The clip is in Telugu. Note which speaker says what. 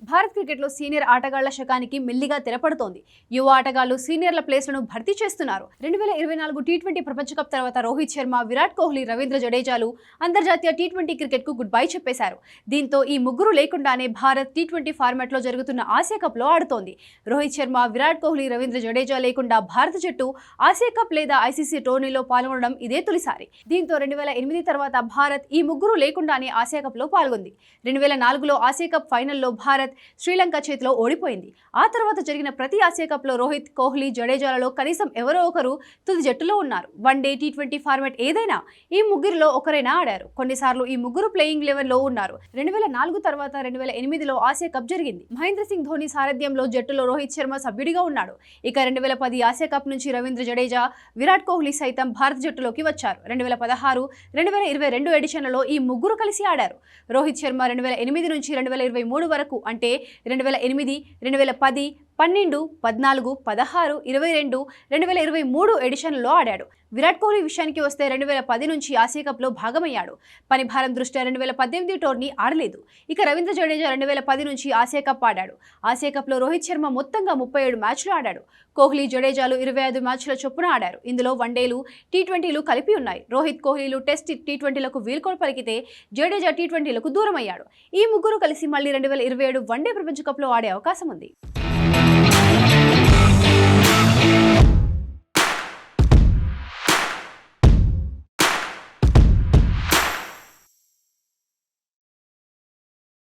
Speaker 1: భారత్ క్రికెట్లో సీనియర్ ఆటగాళ్ల శకానికి మెల్లిగా తెరపడుతోంది. యువ ఆటగాళ్లు సీనియర్ల ప్లేస్లను భర్తీ చేస్తున్నారు. 2024 టీ20 ప్రపంచ కప్ తర్వాత రోహిత్ శర్మ, విరాట్ కోహ్లీ, రవీంద్ర జడేజాలు అంతర్జాతీయ టీ20 క్రికెట్కు గుడ్ బై చెప్పేశారు. దీంతో ఈ ముగ్గురు లేకుండానే భారత్ టీ20 ఫార్మాట్లో జరుగుతున్న ఆసియా కప్లో ఆడుతోంది. రోహిత్ శర్మ, విరాట్ కోహ్లీ, రవీంద్ర జడేజా లేకుండా భారత జట్టు ఆసియా కప్ లేదా ఐసీసీ టోర్నీలో పాల్గొనడం ఇదే తొలిసారి. దీంతో 2008 తర్వాత భారత్ ఈ ముగ్గురు లేకుండానే ఆసియా కప్లో పాల్గొంది. 2004లో ఆసియా కప్ ఫైనల్లో భారత్ శ్రీలంక చేతిలో ఓడిపోయింది. ఆ తర్వాత జరిగిన ప్రతి ఆసియా కప్లో రోహిత్, కోహ్లీ, జడేజాలలో కనీసం ఎవరో ఒకరు తుది జట్టులో ఉన్నారు. వన్డే, టీ20 ఫార్మాట్ ఏదైనా ఈ ముగ్గురిలో ఒకరైనా ఆడారు. కొన్నిసార్లు ఈ ముగ్గురు ప్లేయింగ్ 11లో ఉన్నారు. 2004 తర్వాత 2008లో ఆసియా కప్ జరిగింది. మహేంద్ర సింగ్ ధోని సారథ్యంలో జట్టులో రోహిత్ శర్మ సభ్యుడిగా ఉన్నాడు. ఇక 2010 ఆసియా కప్ నుంచి రవీంద్ర జడేజా, విరాట్ కోహ్లీ సైతం భారత జట్టులోకి వచ్చారు. 2016, 2022 ఎడిషన్లలో ఈ ముగ్గురు కలిసి ఆడారు. రోహిత్ శర్మ 2008 నుంచి 2023 వరకు అంటే 2008, 2010, 12, 14, 16, 22, 2023 ఎడిషన్లో ఆడాడు. విరాట్ కోహ్లీ విషయానికి వస్తే 2010 నుంచి ఆసియా కప్లో భాగమయ్యాడు. పని భారం దృష్ట్యా 2018 టోర్నీ ఆడలేదు. ఇక రవీంద్ర జడేజా 2010 నుంచి ఆసియా కప్ ఆడాడు. ఆసియా కప్లో రోహిత్ శర్మ మొత్తంగా 37 మ్యాచ్లు ఆడాడు. కోహ్లీ, జడేజాలు 25 మ్యాచ్ల చొప్పున ఆడారు. ఇందులో వన్డేలు, టీ20లు కలిపి ఉన్నాయి. రోహిత్, కోహ్లీలు టెస్ట్ టీ20లకు వీల్కోడ్ పలికితే జడేజా టీ20లకు దూరమయ్యాడు. ఈ ముగ్గురు కలిసి మళ్లీ 2027 వన్డే ప్రపంచ కప్లో ఆడే అవకాశం ఉంది.